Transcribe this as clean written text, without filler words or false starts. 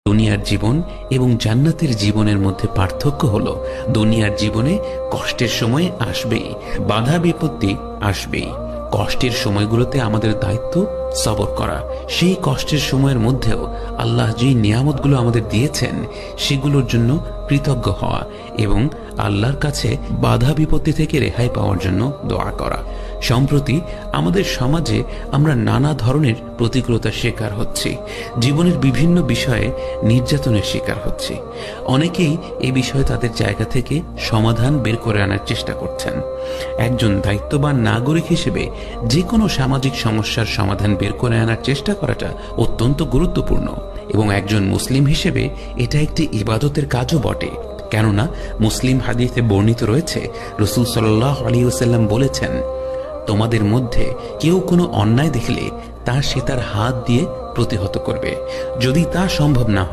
দুনিয়ার জীবন এবং জান্নাতের জীবনের মধ্যে পার্থক্য হলো, দুনিয়ার জীবনে কষ্টের সময় আসবেই, বাধা বিপত্তি আসবেই। কষ্টের সময়গুলোতে আমাদের দায়িত্ব সবর করা। সেই কষ্টের সময়ের মধ্যেও আল্লাহ যে নিয়ামতগুলো আমাদের দিয়েছেন সেগুলোর জন্য কৃতজ্ঞ হওয়া এবং আল্লাহর কাছে বাধা বিপত্তি থেকে রেহাই পাওয়ার জন্য দোয়া করা। সম্প্রতি আমাদের সমাজে আমরা নানা ধরনের প্রতিকূলতার শিকার হচ্ছি, জীবনের বিভিন্ন বিষয়ে নির্যাতনের শিকার হচ্ছি। অনেকেই এই বিষয়ে তাদের জায়গা থেকে সমাধান বের করে আনার চেষ্টা করছেন। একজন দায়িত্ববান নাগরিক হিসেবে যে কোনো সামাজিক সমস্যার সমাধান বের করে আনার চেষ্টা করাটা অত্যন্ত গুরুত্বপূর্ণ এবং একজন মুসলিম হিসেবে এটা একটি ইবাদতের কাজও বটে। কেননা মুসলিম হাদিসে বর্ণিত রয়েছে, রাসূল সাল্লাল্লাহু আলাইহি ওয়াসাল্লাম বলেছেন, তোমাদের মধ্যে কেউ কোনো অন্যায় দেখলে সে তার হাত দিয়ে প্রতিহত করবে। যদি তা সম্ভব না